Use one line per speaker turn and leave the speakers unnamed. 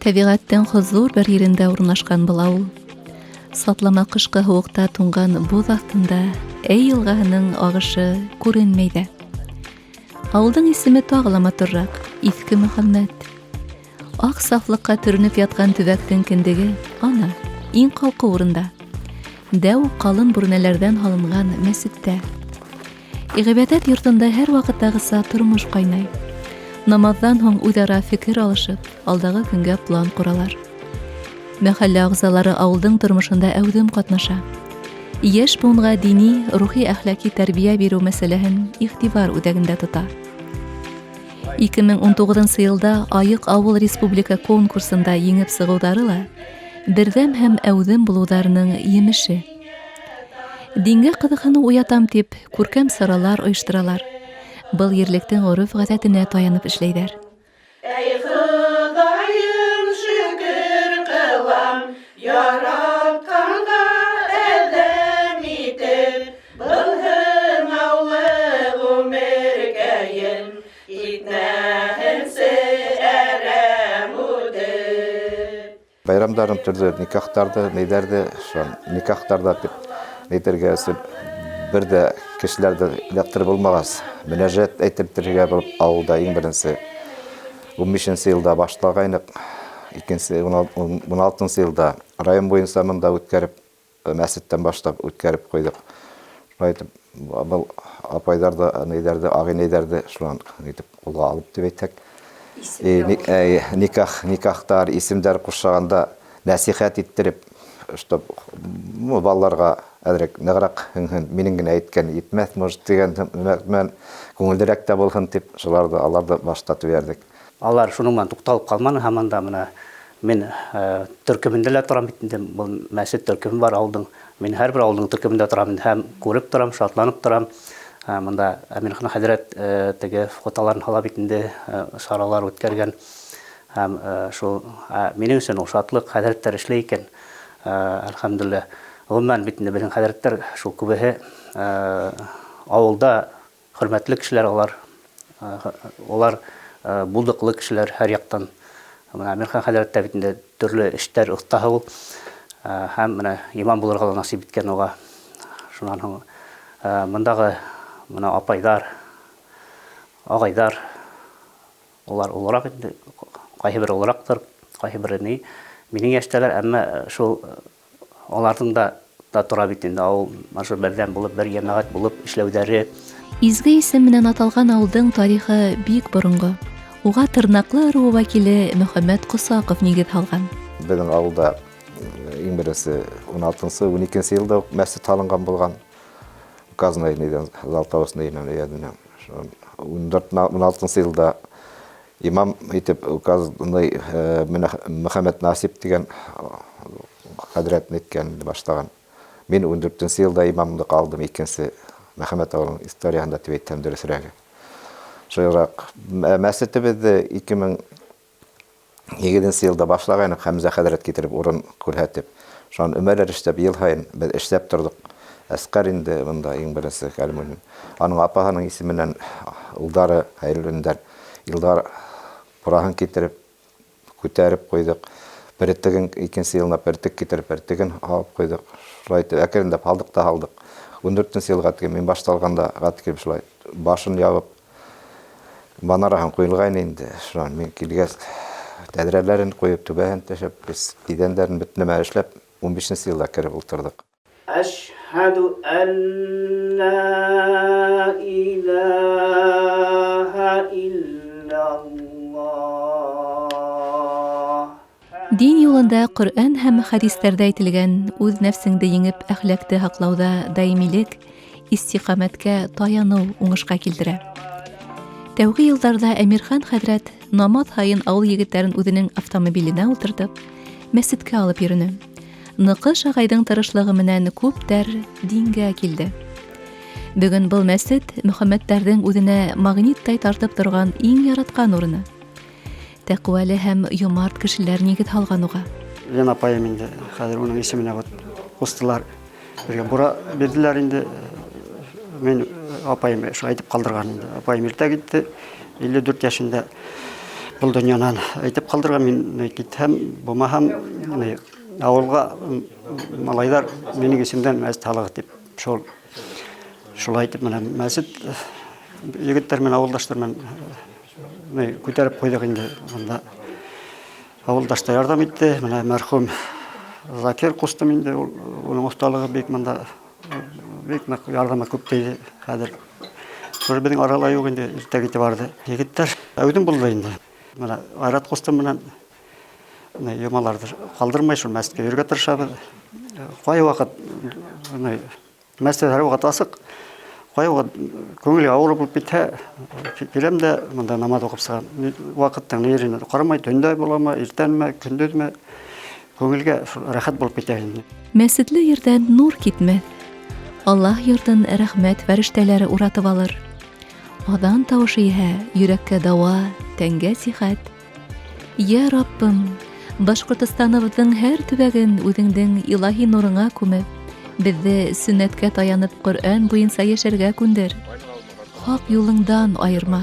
Табиғаттың хозур бер ерендә урнашкан был авыл. Сатлама кышкы һуыкта туңган боз астында Әй елгаһының агышы күренмәй дә. Авылдың исеме тагы ла матуррак, Иҫке Мөхәммәт. Ак сафлыкка төрөнөп яткан төбәктең кендеге, ана, иң ҡалҡы урында. Дәү ҡалын бүрәнәләрҙән һалынган мәсеттә. Иғибәдәт йортонда һәр ваҡыттағыса тормош ҡайнай. Намаҙҙан һуң үҙара фекер алышып, алдағы көнгә план ҡоралар. Мәхәллә ағзалары ауылдың тормошында әүҙем ҡатнаша. Йәш буынға дини, рухи әхлаҡи тәрбиә биреү мәсьәләһен иғтибар үҙәгендә тота. 2019 йылда Айыҡ ауыл республика конкурсында еңеп сығыуҙары ла берҙәм һәм әүҙем булыуҙарының емеше. Дингә ҡыҙыҡһыныу уятам тип, күркәм саралар ойошторалар. Был ерлектең ғөрөф-ғәҙәтенә таянып эшләйҙәр.
Әй Хоҙайым, шөкөр ҡылам, яратҡанға әҙәм итеп, был һынаулы ғүмергәйен итмәһенсе әрәм үтеп.
Байрамдарын түрҙө, никахтарҙы, нейҙәрҙе, никахтарҙа әйтергә өсөн берҙә кешеләрҙе эләктер булмағас, мөнәжәт әйтергә булып, ауылда иң беренсе 15-нче йылда башлағайныҡ, 16-нчы йылда район буйынса мында үткәреп, мәсеттән башлап үткәреп ҡуйҙыҡ. Был апайҙарҙы, нейҙәрҙе, ағинәйҙәрҙе шулан ҡулға алып тип әйтһәк, никахтар, исемдәр ҡушағанда нәсихәт иттереп, балаларға әҙерәк нығыраҡ минең генә әйткән етмәҫ, может, дигән күңелдерәк тә булһын тип, шуларҙы аларҙы баштатып ярдык.
Алар шуныңман туҡталып ҡалманы, һаманда мына мин төркөмөндә лә торам бит инде, был мәсет төркөмө бар ауылдың. Мин һәр бер ауылдың төркөмөндә торам, һәм күреп торам, шатланып торам. Мында Әмирхан хәҙрәт теге фотоларын һала бит инде, шаралар үткәргән. Һәм шул минең өсөн ул шатлык, хәҙрәттәр эшләй икән. Әлхәмдулилlah. Ғөммән бит инде безнең хәҙрәттәр шул күбеһе ауылда хөрмәтле кешеләр олар булдыҡлы кешеләр һәр яҡтан. Әмирхан хәҙрәттә бит инде төрлө эштәр оҫтаһы ул. Һәм менә имам булырға ла насип иткән уға. Шунан һуң мындағы апайҙар, ағайҙар, улар олораҡ инде, ҡайһы бер олораҡтыр, ҡайһы бер минең йәштәләр, әммә шул оларҙың да тора бит инде ауыл берҙәм булып, бер йәмәғәт булып эшләүҙәре.
Изге исем менән аталған ауылдың тарихы бик боронғо. Уға тырнаҡлы ырыу вәкиле Мөхәммәт Ҡосаҡов нигеҙ һалған.
Беҙҙең ауылда иң беренсе 16-12 йылда мәсет һалынған булған. Указной Залтауысный 16 йылда имам итеп указной Мөхәммәт Насип дигән хәҙрәт неткән баштаған. Мин 14 йылда имамлыҡ алдым, икенсе Мөхәммәт ауылының историяһында тип әйтһәм дөрөҫөрәге. Шуйыраҡ мәсетебеҙҙе 2008 йылда башлағайныҡ, Хәмзә хәҙрәт китереп урын күрһәтеп. Шуан өмәләр эшләп, йыл һайын беҙ эшләп торҙоҡ. Әскәр инде бында иң беренсе кәлмүнем. Аның апаһының исеменән улдары, хәйерлендәр, йылдар пураһын китереп, күтәреп ҡуйҙыҡ. Береттеген, икенсе йылына бертек китереп, бертеген алып ҡуйҙыҡ. Шулай әкрендәп һалдыҡ та һалдыҡ. 14 йылға тиген мин башталғанда тиген шулай башын ябып, манараһын ҡуйылғайны инде. Шунан мин килгәс, тәҙрәләрен ҡуйып, түбәһен тәшәп, идәндәрен бөтә нәмә эшләп, 15 йылда кереп ултырҙыҡ.
Әшһәдү ән ла илаһа иллаллаһ.
Дин юлында Ҡөрьән һәм хәдистәрҙә әйтелгән үҙ нәфсеңде еңеп әхлаҡты һаҡлауҙа даимилек, истиҡамәткә таяныу уңышҡа килтерә. Тәүге йылдарҙа Әмирхан хәҙрәт намаҙ һайын ауыл егеттәрен үҙенең автомобиленә ултыртып, мәсеткә алып йөрөнө. Ныҡыш ағайҙың тырышлығы менән күптәр дингә килде. Бөгөн был мәсет Мөхәммәттәрҙең үҙенә магниттай тартып торған иң яратҡан урыны. Тәҡүәле һәм йомарт кешеләр нигеҙ һалған уға.
Мен апайым инде, хәҙер уның исеменә ҡустылар. Бура бирҙеләр инде. Мен апайым айтып ҡалдырған инде. Апайым иртә китте, 54 йәшендә. Бұл дөньянан әйтеп қалдырған мен китһәм, булмаһам, авылға малайлар менің есімден мәсет халығы деп шулай айтып менә мәсет егеттермен авылдаштармен күтәреп қойдық инде. Монда авылдаштар ярдәм итте. Менә мәрхүм Закир кустым инде, оның осталыгы бик монда бик нык ярдәмә күп тейде. Хәзер бер безнең арала юк инде, иртә китеп барды. Егеттер әүдем булды инде. Менә Айрат кустым менән Юмаларды калдырмай шул мәскәүгә йөргә тырышабыз. Кай вакыт мәскәү һәр вакыт асык. Кай вакыт күңелгә авыр булып китә. Киләм дә монда намаз укып сыгам. Вакыттың неренә карамай, төндә буламы, иртәнме, көндезме күңелгә рәхәт булып китә инде.
Мәсетле ердән нур китмәс. Аллаһ йортын рәхмәт фәрештәләре уратып алыр. Адан тавышы иһә йөрәккә дава, тәнгә сихәт. Я Раббым, Башкортстаныбызның һәр төбәген үзеңнең илаһи нурыңа күмеп, безне сөннәткә таянып Коръән буенча яшәргә күндер. Хак юлыңдан айырма.